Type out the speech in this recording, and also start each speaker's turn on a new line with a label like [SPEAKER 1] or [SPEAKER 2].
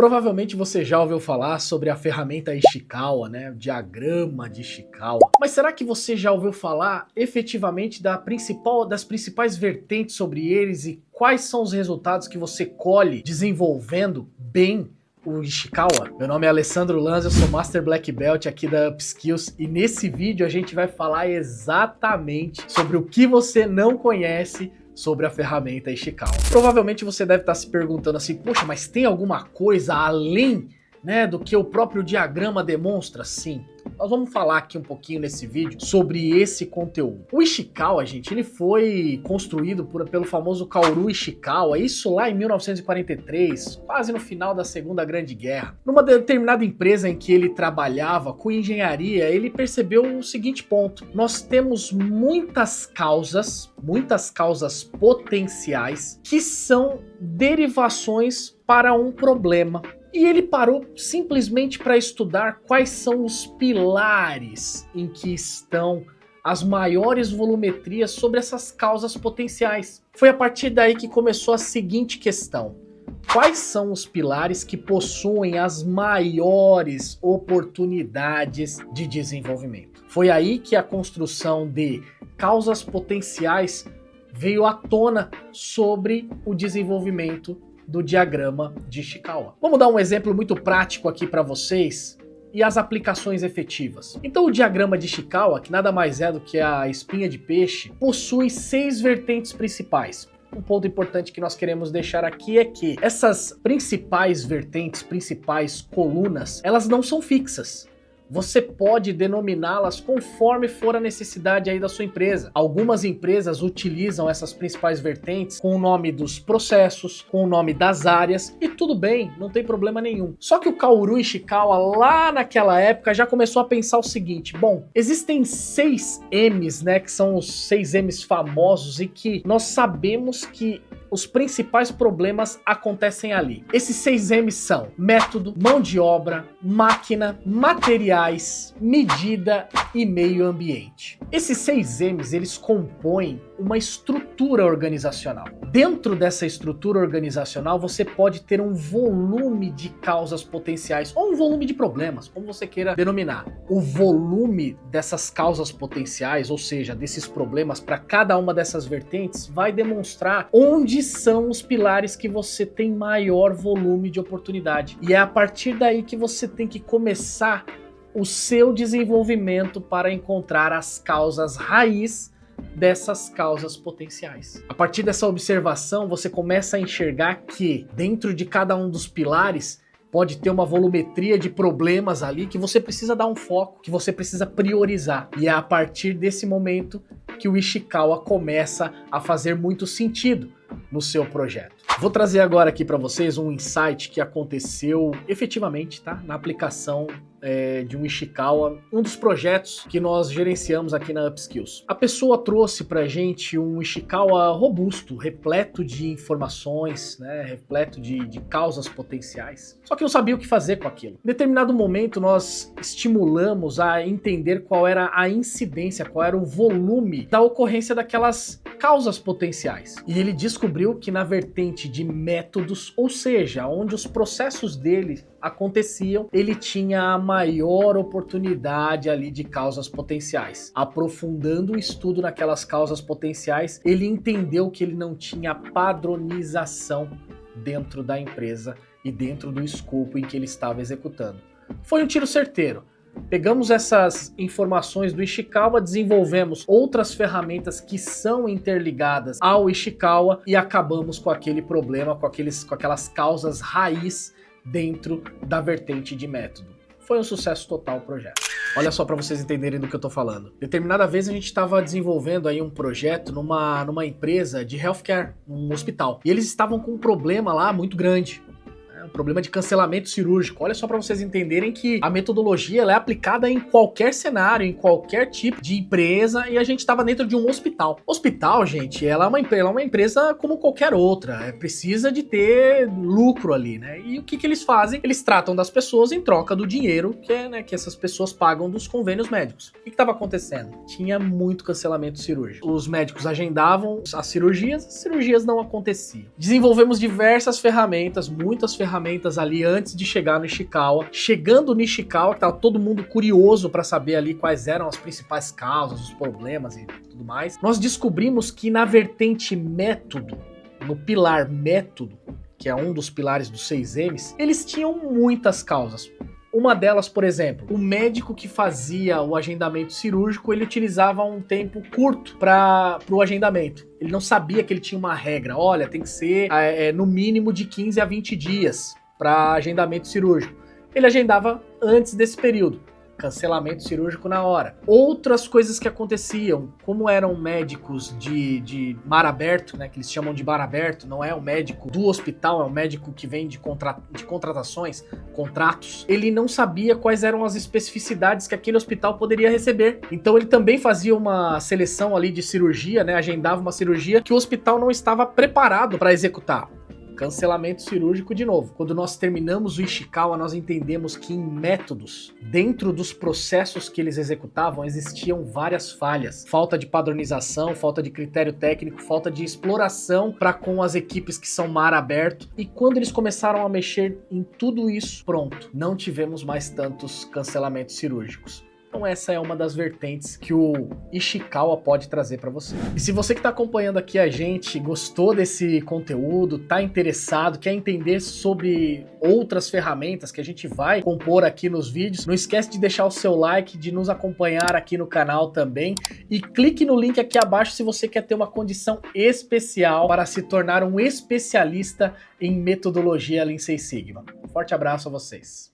[SPEAKER 1] Provavelmente você já ouviu falar sobre a ferramenta Ishikawa, né? O diagrama de Ishikawa. Mas será que você já ouviu falar efetivamente das principais vertentes sobre eles e quais são os resultados que você colhe desenvolvendo bem o Ishikawa? Meu nome é Alessandro Lanza, eu sou Master Black Belt aqui da Upskills e nesse vídeo a gente vai falar exatamente sobre o que você não conhece sobre a ferramenta Ishikawa. Provavelmente você deve estar se perguntando assim, poxa, mas tem alguma coisa além, né, do que o próprio diagrama demonstra? Sim. Nós vamos falar aqui um pouquinho nesse vídeo sobre esse conteúdo. O Ishikawa, gente, ele foi construído pelo famoso Kaoru Ishikawa, isso lá em 1943, quase no final da Segunda Grande Guerra. Numa determinada empresa em que ele trabalhava com engenharia, ele percebeu o seguinte ponto: nós temos muitas causas potenciais que são derivações para um problema. E ele parou simplesmente para estudar quais são os pilares em que estão as maiores volumetrias sobre essas causas potenciais. Foi a partir daí que começou a seguinte questão: quais são os pilares que possuem as maiores oportunidades de desenvolvimento? Foi aí que a construção de causas potenciais veio à tona sobre o desenvolvimento do diagrama de Ishikawa. Vamos dar um exemplo muito prático aqui para vocês e as aplicações efetivas. Então o diagrama de Ishikawa, que nada mais é do que a espinha de peixe, possui 6 vertentes principais. Um ponto importante que nós queremos deixar aqui é que essas principais vertentes, principais colunas, elas não são fixas. Você pode denominá-las conforme for a necessidade aí da sua empresa. Algumas empresas utilizam essas principais vertentes com o nome dos processos, com o nome das áreas, e tudo bem, não tem problema nenhum. Só que o Kaoru Ishikawa, lá naquela época, já começou a pensar o seguinte: bom, existem 6 M's, né, que são os 6 M's famosos e que nós sabemos que os principais problemas acontecem ali. Esses 6 M's são método, mão de obra, máquina, materiais, medida e meio ambiente. Esses 6 M's, eles compõem uma estrutura organizacional. Dentro dessa estrutura organizacional, você pode ter um volume de causas potenciais ou um volume de problemas, como você queira denominar. O volume dessas causas potenciais, ou seja, desses problemas para cada uma dessas vertentes, vai demonstrar onde são os pilares que você tem maior volume de oportunidade. E é a partir daí que você tem que começar o seu desenvolvimento para encontrar as causas raiz dessas causas potenciais. A partir dessa observação, você começa a enxergar que dentro de cada um dos pilares pode ter uma volumetria de problemas ali que você precisa dar um foco, que você precisa priorizar. E é a partir desse momento que o Ishikawa começa a fazer muito sentido no seu projeto. Vou trazer agora aqui para vocês um insight que aconteceu efetivamente, tá? Na aplicação de um Ishikawa, um dos projetos que nós gerenciamos aqui na Upskills. A pessoa trouxe pra gente um Ishikawa robusto, repleto de informações, né? Repleto de causas potenciais. Só que não sabia o que fazer com aquilo. Em determinado momento nós estimulamos a entender qual era a incidência, qual era o volume da ocorrência daquelas causas potenciais. E ele descobriu que na vertente de métodos, ou seja, onde os processos dele aconteciam, ele tinha a maior oportunidade ali de causas potenciais. Aprofundando o estudo naquelas causas potenciais, ele entendeu que ele não tinha padronização dentro da empresa e dentro do escopo em que ele estava executando. Foi um tiro certeiro. Pegamos essas informações do Ishikawa, desenvolvemos outras ferramentas que são interligadas ao Ishikawa e acabamos com aquele problema, com aquelas causas raiz dentro da vertente de método. Foi um sucesso total o projeto. Olha só para vocês entenderem do que eu tô falando. Determinada vez a gente estava desenvolvendo aí um projeto numa empresa de healthcare, um hospital. E eles estavam com um problema lá muito grande. Problema de cancelamento cirúrgico. Olha só para vocês entenderem que a metodologia ela é aplicada em qualquer cenário, em qualquer tipo de empresa, e a gente estava dentro de um hospital. Hospital, gente, ela é uma empresa como qualquer outra, precisa de ter lucro ali, né? E o que eles fazem? Eles tratam das pessoas em troca do dinheiro que essas pessoas pagam dos convênios médicos. O que estava acontecendo? Tinha muito cancelamento cirúrgico. Os médicos agendavam as cirurgias não aconteciam. Desenvolvemos diversas ferramentas, muitas ferramentas ferramentas ali antes de chegar no Ishikawa. Chegando no Ishikawa, que tava todo mundo curioso para saber ali quais eram as principais causas, os problemas e tudo mais, nós descobrimos que na vertente método, no pilar método, que é um dos pilares dos 6Ms, eles tinham muitas causas. Uma delas, por exemplo, o médico que fazia o agendamento cirúrgico, ele utilizava um tempo curto para o agendamento. Ele não sabia que ele tinha uma regra. Olha, tem que ser no mínimo de 15 a 20 dias para agendamento cirúrgico. Ele agendava antes desse período. Cancelamento cirúrgico na hora. Outras coisas que aconteciam, como eram médicos de mar aberto, né, que eles chamam de bar aberto, não é um médico do hospital, é um médico que vem de contratações, contratos, ele não sabia quais eram as especificidades que aquele hospital poderia receber. Então ele também fazia uma seleção ali de cirurgia, né, agendava uma cirurgia que o hospital não estava preparado para executar. Cancelamento cirúrgico de novo. Quando nós terminamos o Ishikawa, nós entendemos que em métodos, dentro dos processos que eles executavam, existiam várias falhas. Falta de padronização, falta de critério técnico, falta de exploração para com as equipes que são mar aberto. E quando eles começaram a mexer em tudo isso, pronto, não tivemos mais tantos cancelamentos cirúrgicos. Então essa é uma das vertentes que o Ishikawa pode trazer para você. E se você que está acompanhando aqui a gente, gostou desse conteúdo, está interessado, quer entender sobre outras ferramentas que a gente vai compor aqui nos vídeos, não esquece de deixar o seu like, de nos acompanhar aqui no canal também e clique no link aqui abaixo se você quer ter uma condição especial para se tornar um especialista em metodologia Lean Six Sigma. Forte abraço a vocês.